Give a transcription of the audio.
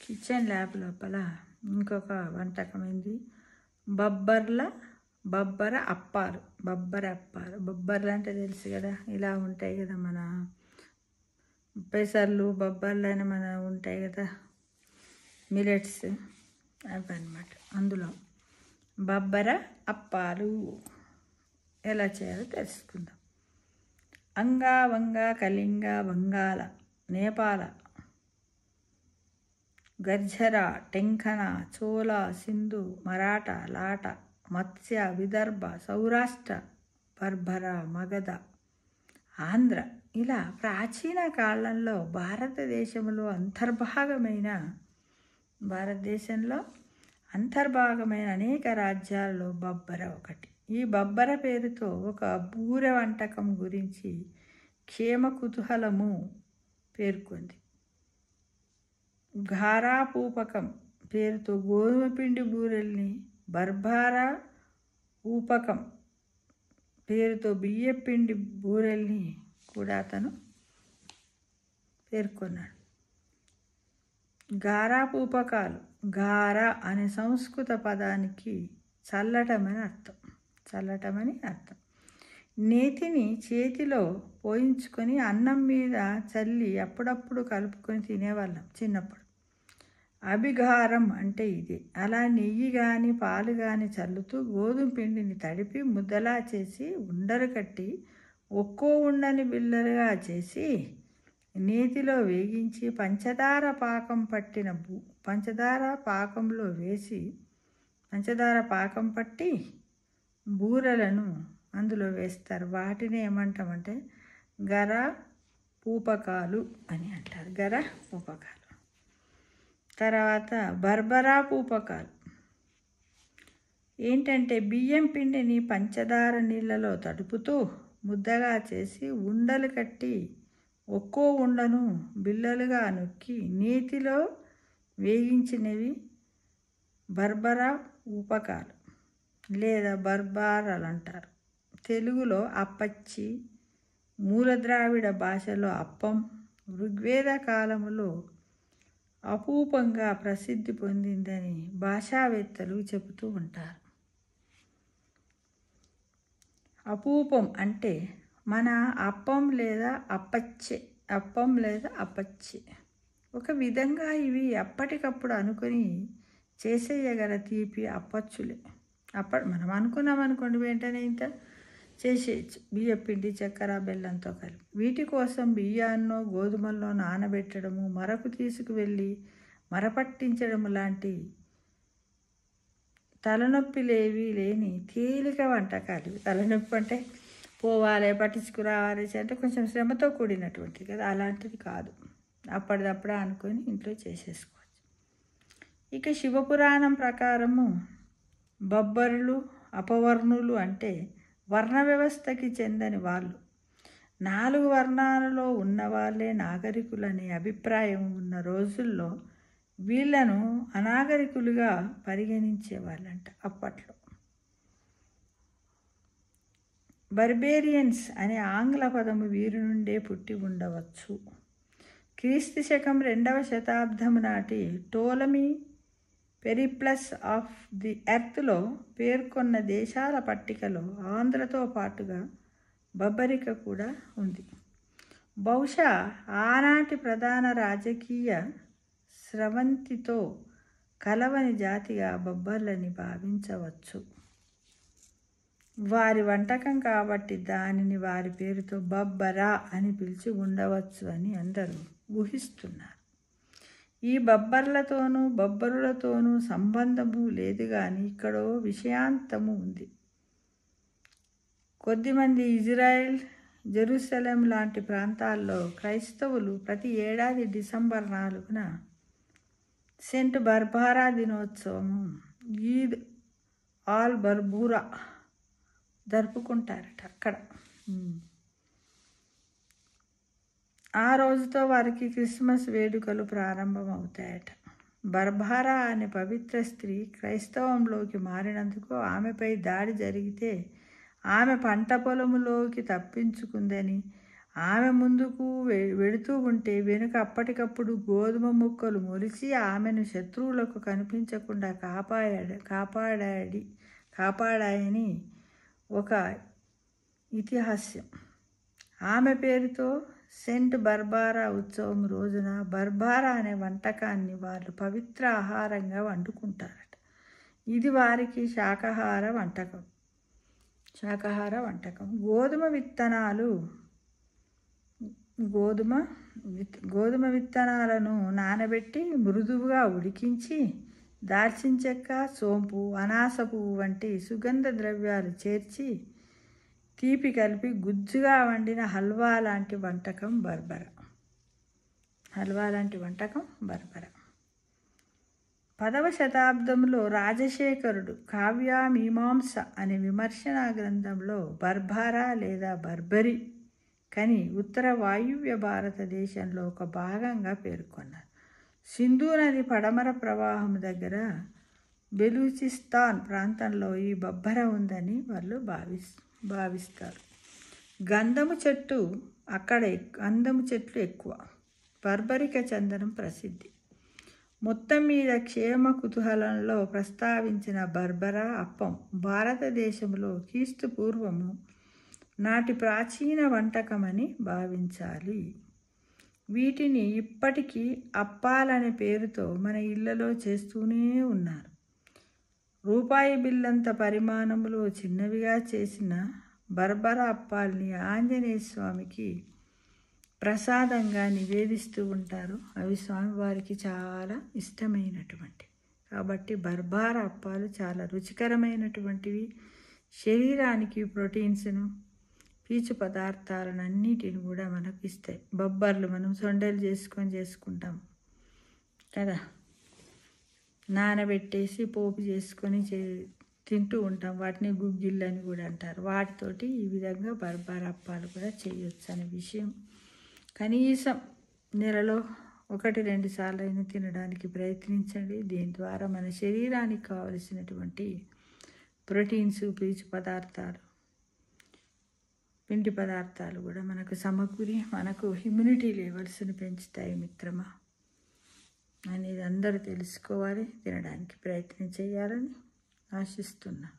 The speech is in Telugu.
కిచెన్ ల్యాబ్ లోపల ఇంకొక వంటకమైంది బబ్బర అప్పాలు. బొబ్బర్లు అంటే తెలుసు కదా, ఇలా ఉంటాయి కదా మన పెసర్లు బొబ్బర్లు అని మన ఉంటాయి కదా మిలెట్స్, అవి అన్నమాట. అందులో బబ్బర అప్పాలు ఎలా చేయాలో తెలుసుకుందాం. అంగా వంగ కళింగ బంగాళ నేపాల గర్జర టెంకణ చోళ సింధు మరాఠ లాట మత్స్య విదర్భ సౌరాష్ట్ర బర్బర మగధ ఆంధ్ర ఇలా ప్రాచీన కాలంలో భారతదేశంలో అంతర్భాగమైన అనేక రాజ్యాల్లో బబ్బర ఒకటి. ఈ బబ్బర పేరుతో ఒక బూరె వంటకం గురించి క్షేమ కుతూహలము పేర్కొంది. ఘారా పూపకం పేరుతో గోధుమ పిండి బూరెల్ని, బర్బారా ఊపకం పేరుతో బియ్యపిండి బూరెల్ని కూడా అతను పేర్కొన్నాడు. గారా పూపకాలు, గారా అనే సంస్కృత పదానికి చల్లటమని అర్థం. నేతిని చేతిలో పోయించుకొని అన్నం మీద చల్లి అప్పుడప్పుడు కలుపుకొని తినేవాళ్ళం చిన్నప్పుడు. అభిగారం అంటే ఇదే. అలా నెయ్యి కానీ పాలు కానీ చల్లుతూ గోధుమ పిండిని తడిపి ముద్దలా చేసి ఉండలు కట్టి ఒక్కో ఉండని బిల్లలుగా చేసి నేతిలో వేగించి పంచదార పాకం పట్టి బూరెలను అందులో వేస్తారు. వాటిని ఏమంటామంటే గర పూపకాలు అని అంటారు. గర పూపకాలు. తర్వాత బర్బరా పూపకాలు ఏంటంటే బియ్యం పిండిని పంచదార నీళ్ళలో తడుపుతూ ముద్దగా చేసి ఉండలు కట్టి ఒక్కో ఉండను బిల్లలుగా నొక్కి నేతిలో వేగించినవి బర్బరా ఊపకాలు లేదా బర్బారాలు అంటారు. తెలుగులో అప్పచ్చి, మూలద్రావిడ భాషలో అప్పం, ఋగ్వేద కాలములో అపూపంగా ప్రసిద్ధి పొందిందని భాషావేత్తలు చెబుతూ ఉంటారు. అపూపం అంటే మన అప్పం లేదా అప్పచ్చే. ఒక విధంగా ఇవి అప్పటికప్పుడు అనుకొని చేసేయగల తీపి అప్పచ్చులే. మనం అనుకున్నాం అనుకోండి, వెంటనే ఇంత చేసేయచ్చు. బియ్యపిండి, చక్కెర, బెల్లంతో కలిపి. వీటి కోసం బియ్యాన్నో గోధుమల్లో నానబెట్టడము, మరకు తీసుకువెళ్ళి మరపట్టించడము లాంటి తలనొప్పిలేవి లేని తేలిక వంటకాలు. తలనొప్పి అంటే పోవాలి, పట్టించుకురావాలి అంటే కొంచెం శ్రమతో కూడినటువంటిది కదా, అలాంటిది కాదు. అప్పటిదప్పుడే అనుకొని ఇంట్లో చేసేసుకోవచ్చు. ఇక శివపురాణం ప్రకారము బబ్బరులు అపవర్ణులు అంటే వర్ణ వ్యవస్థకి చెందని వాళ్ళు. 4 వర్ణాలలో ఉన్నవాళ్ళే నాగరికులనే అభిప్రాయం ఉన్న రోజుల్లో వీళ్లను అనాగరికులుగా పరిగణించేవాళ్ళంట అప్పట్లో. బర్బేరియన్స్ అనే ఆంగ్ల పదము వీరి నుండే పుట్టి ఉండవచ్చు. క్రీస్తు శకం 2వ శతాబ్దం నాటి టోలమీ పెరిప్లస్ ఆఫ్ ది ఎర్త్లో పేర్కొన్న దేశాల పట్టికలో ఆంధ్రతో పాటుగా బబ్బరిక కూడా ఉంది. బహుశా ఆనాటి ప్రధాన రాజకీయ స్రవంతితో కలవని జాతిగా బొబ్బర్లని భావించవచ్చు. వారి వంటకం కాబట్టి దానిని వారి పేరుతో బబ్బరా అని పిలిచి ఉండవచ్చు అని అందరూ ఊహిస్తున్నారు. ఈ బబ్బరులతోనూ సంబంధము లేదు కానీ ఇక్కడో విషయాంతము ఉంది. కొద్దిమంది ఇజ్రాయెల్, జెరూసలేం లాంటి ప్రాంతాల్లో క్రైస్తవులు ప్రతి ఏడాది డిసెంబర్ 4న సెంట్ బర్బారా దినోత్సవము, ఈద్ ఆల్ బర్బూరా జరుపుకుంటారట అక్కడ. ఆ రోజుతో వారికి క్రిస్మస్ వేడుకలు ప్రారంభమవుతాయట. బర్బారా అనే పవిత్ర స్త్రీ క్రైస్తవంలోకి మారినందుకు ఆమెపై దాడి జరిగితే ఆమె పంట పొలములోకి తప్పించుకుందని, ఆమె ముందుకు వెడుతూ ఉంటే వెనుక అప్పటికప్పుడు గోధుమ ముక్కలు మొలిచి ఆమెను శత్రువులకు కనిపించకుండా కాపాడాయని ఒక ఇతిహాస్యం. ఆమె పేరుతో సెంట్ బర్బారా ఉత్సవం రోజున బర్బారా అనే వంటకాన్ని వాళ్ళు పవిత్ర ఆహారంగా వండుకుంటారట. ఇది వారికి శాకాహార వంటకం. గోధుమ విత్తనాలను నానబెట్టి మృదువుగా ఉడికించి దాల్చిన చెక్క, సోంపు, అనాస పువ్వు వంటి సుగంధ ద్రవ్యాలు చేర్చి తీపి కలిపి గుజ్జుగా వండిన హల్వా లాంటి వంటకం బర్బరా. 10వ శతాబ్దంలో రాజశేఖరుడు కావ్యమీమాంస అనే విమర్శనా గ్రంథంలో బర్బరా లేదా బర్బరి కని ఉత్తర వాయువ్య భారతదేశంలో ఒక భాగంగా పేర్కొన్నారు. సింధు నది పడమర ప్రవాహం దగ్గర బెలూచిస్తాన్ ప్రాంతంలో ఈ బొబ్బర ఉందని వాళ్ళు భావిస్తారు. గంధము చెట్లు ఎక్కువ. బర్బరిక చందనం ప్రసిద్ధి. మొత్తం మీద క్షేమ కుతూహలంలో ప్రస్తావించిన బర్బరా అప్పం భారతదేశంలో క్రీస్తు పూర్వము నాటి ప్రాచీన వంటకమని భావించాలి. వీటిని ఇప్పటికీ అప్పాలనే పేరుతో మన ఇళ్లలో చేస్తూనే ఉన్నారు. రూపాయి బిల్లంత పరిమాణంలో చిన్నవిగా చేసిన బర్బరా అప్పాల్ని ఆంజనేయ స్వామికి ప్రసాదంగా నివేదిస్తూ ఉంటారు. అవి స్వామివారికి చాలా ఇష్టమైనటువంటి కాబట్టి బర్బరా అప్పాలు చాలా రుచికరమైనటువంటివి. శరీరానికి ప్రోటీన్స్ను, పీచు పదార్థాలను అన్నిటిని కూడా మనకు ఇస్తాయి. బొబ్బర్లు మనం సొండలు చేసుకుంటాం కదా, నానబెట్టేసి పోపు చేసుకొని తింటూ ఉంటాం. వాటిని గుగ్గిళ్ళు అని కూడా అంటారు. వాటితోటి ఈ విధంగా బర్బరా అప్పాలు కూడా చేయొచ్చు అనే విషయం కనీసం నెలలో 1-2 సార్లు అయినా తినడానికి ప్రయత్నించండి. దీని ద్వారా మన శరీరానికి కావలసినటువంటి ప్రోటీన్స్, పీచు పదార్థాలు, పిండి పదార్థాలు కూడా మనకు సమకూరి మనకు ఇమ్యూనిటీ లెవెల్స్ని పెంచుతాయి మిత్రమా అనేది అందరూ తెలుసుకోవాలి. తినడానికి ప్రయత్నం చేయాలని ఆశిస్తున్నా.